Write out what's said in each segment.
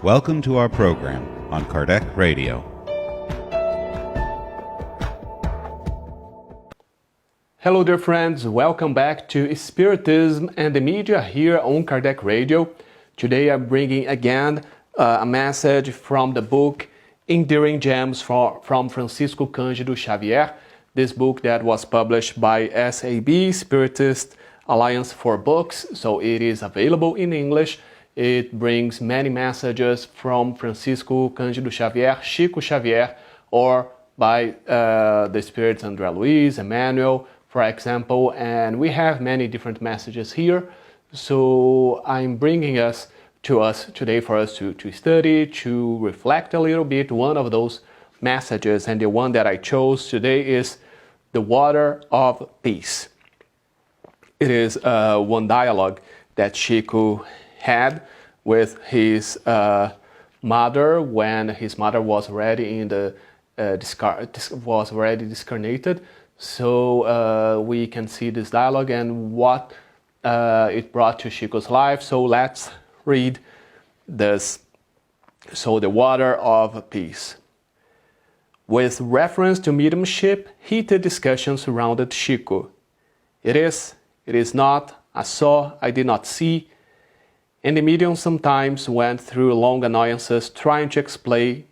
Welcome to our program on Kardec Radio. Hello dear friends, welcome back to Spiritism and the Media here on Kardec Radio. Today I'm bringing again a message from the book Endearing from Francisco Candido Xavier. This book that was published by SAB, Spiritist Alliance for Books, so it is available in English. It brings many messages from Francisco Candido Xavier, Chico Xavier, or by the spirits André Luiz, Emmanuel, for example, and we have many different messages here. So I'm bringing us today for us to study, to reflect a little bit. One of those messages, and the one that I chose today, is the water of peace. It is one dialogue that Chico had with his mother when his mother was already in the was already discarnated. So we can see this dialogue and what it brought to Chico's life. So let's read this. So the water of peace. With reference to mediumship, heated discussions surrounded Chico. It is not, I saw, I did not see, and the medium sometimes went through long annoyances trying to explain,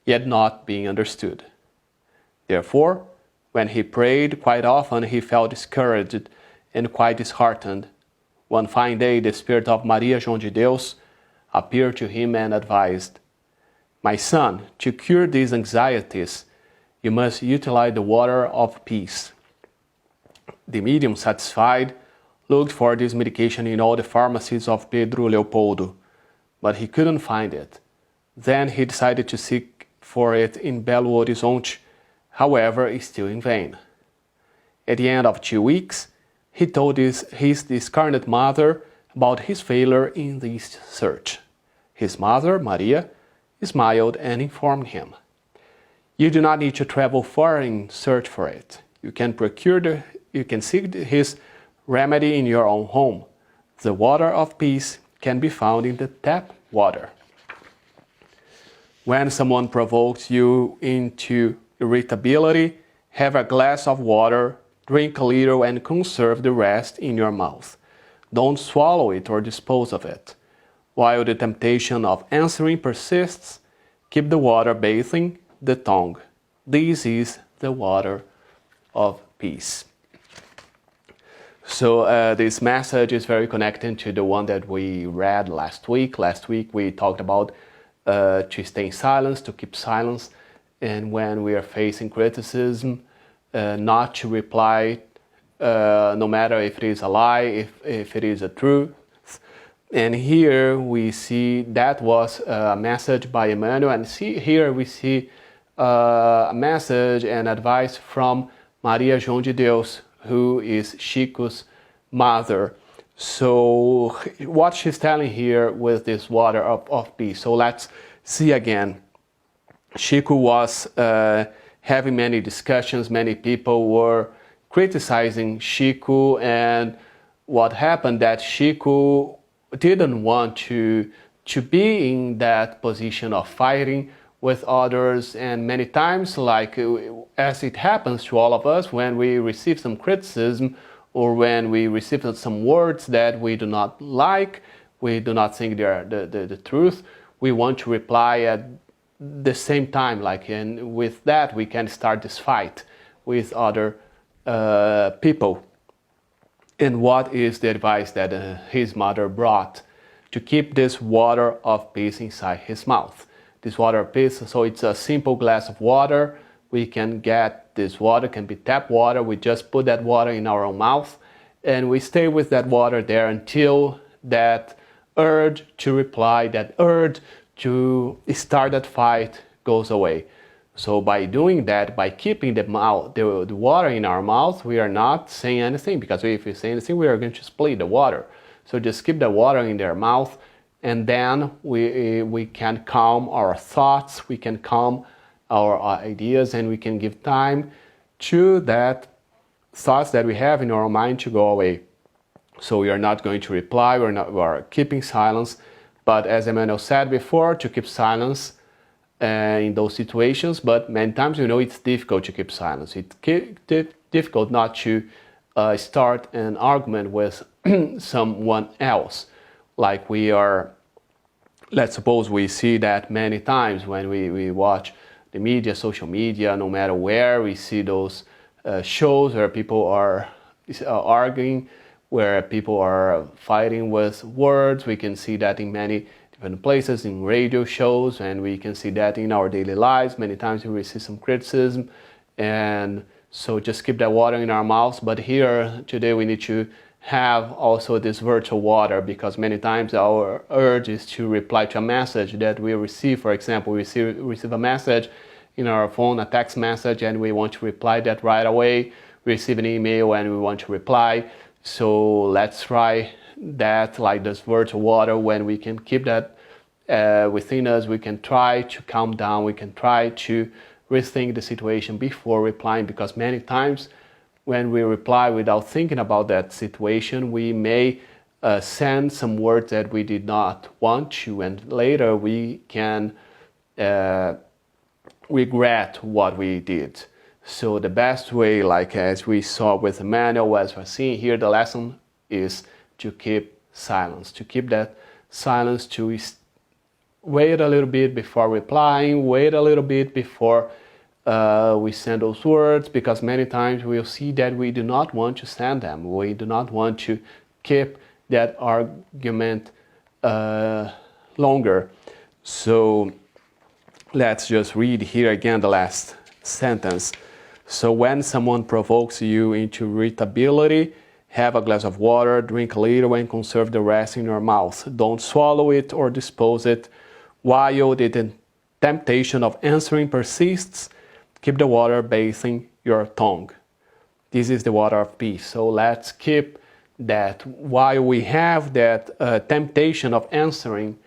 yet not being understood. Therefore, when he prayed, quite often he felt discouraged and quite disheartened. One fine day, the spirit of Maria João de Deus appeared to him and advised, "My son, to cure these anxieties, you must utilize the water of peace." The medium, satisfied, looked for this medication in all the pharmacies of Pedro Leopoldo, but he couldn't find it. Then he decided to seek for it in Belo Horizonte, however, still in vain. At the end of 2 weeks, he told his discarnate mother about his failure in this search. His mother, Maria, smiled and informed him, "You do not need to travel far in search for it. You can seek his remedy in your own home. The water of peace can be found in the tap water. When someone provokes you into irritability, have a glass of water, drink a little and conserve the rest in your mouth. Don't swallow it or dispose of it. While the temptation of answering persists, keep the water bathing the tongue. This is the water of peace." So this message is very connected to the one that we read last week. Last week we talked about to stay in silence, to keep silence, and when we are facing criticism, not to reply, no matter if it is a lie, if it is a truth. And here we see that was a message by Emmanuel, and here we see a message and advice from Maria João de Deus, who is Chico's mother. So what she's telling here with this water of peace. So let's see again. Chico was having many discussions. Many people were criticizing Chico, and what happened that Chico didn't want to be in that position of fighting with others, and many times, like as it happens to all of us, when we receive some criticism or when we receive some words that we do not like, we do not think they are the truth, we want to reply at the same time, and with that we can start this fight with other people. And what is the advice that his mother brought? To keep this water of peace inside his mouth. This water of peace, so it's a simple glass of water. We can get this water, can be tap water. We just put that water in our own mouth and we stay with that water there until that urge to reply, that urge to start that fight goes away. So by doing that, by keeping the water in our mouth, we are not saying anything, because if we say anything, we are going to split the water. So just keep the water in their mouth, and then we can calm our thoughts, we can calm our ideas, and we can give time to that thoughts that we have in our mind to go away. So we are not going to reply, we are keeping silence But as Emmanuel said before, to keep silence in those situations, but many times it's difficult to keep silence. It's difficult not to start an argument with someone else. Like let's suppose we see that many times when we watch the media, social media, no matter where, we see those shows where people are arguing, where people are fighting with words. We can see that in many different places, in radio shows, and we can see that in our daily lives. Many times we receive some criticism, and so just keep that water in our mouths. But here today we need to have also this virtual water, because many times our urge is to reply to a message that we receive. For example, we receive a message in our phone, a text message, and we want to reply that right away. We receive an email and we want to reply. So let's try that, like this virtual water, when we can keep that within us. We can try to calm down. We can try to rethink the situation before replying, because many times when we reply without thinking about that situation, we may send some words that we did not want to, and later we can regret what we did. So the best way, like as we saw with Emmanuel, as we're seeing here, the lesson is to keep silence, to keep that silence, to wait a little bit before replying, wait a little bit before we send those words, because many times we'll see that we do not want to send them. We do not want to keep that argument longer. So let's just read here again the last sentence. So when someone provokes you into irritability, have a glass of water, drink a little, and conserve the rest in your mouth. Don't swallow it or dispose it. While the temptation of answering persists, keep the water bathing your tongue. This is the water of peace. So let's keep that. While we have that temptation of answering,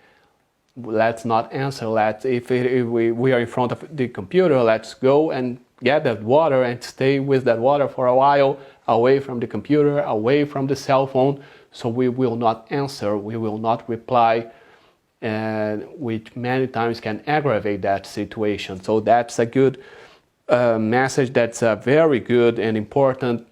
let's not answer. If we are in front of the computer, let's go and get that water and stay with that water for a while, away from the computer, away from the cell phone, so we will not answer, we will not reply, and which many times can aggravate that situation. So that's a good message. That's a very good and important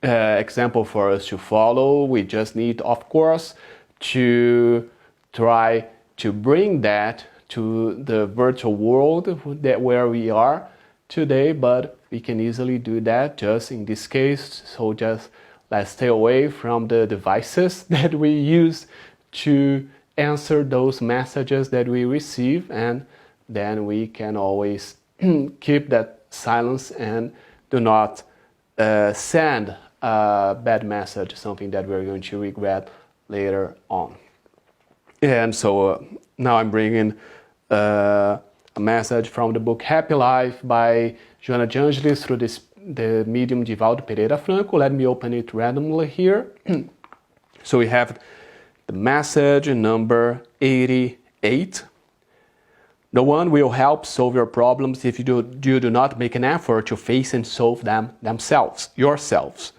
example for us to follow. We just need, of course, to try to bring that to the virtual world where we are today, but we can easily do that just in this case. So just let's stay away from the devices that we use to answer those messages that we receive, and then we can always keep that silence and do not send a bad message, something that we're going to regret later on. And so now I'm bringing a message from the book Happy Life by Joana de Angelis through the medium Divaldo Pereira Franco. Let me open it randomly here. So we have the message number 88. No one will help solve your problems if you do not make an effort to face and solve them yourselves.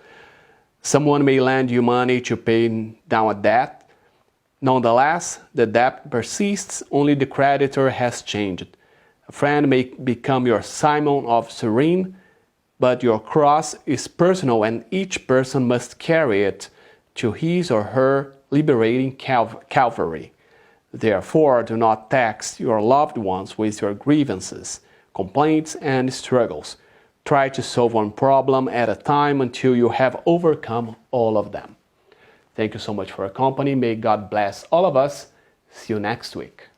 Someone may lend you money to pay down a debt. Nonetheless, the debt persists, only the creditor has changed. A friend may become your Simon of Cyrene, but your cross is personal and each person must carry it to his or her liberating Calvary. Therefore, do not tax your loved ones with your grievances, complaints, and struggles. Try to solve one problem at a time until you have overcome all of them. Thank you so much for your company. May God bless all of us. See you next week.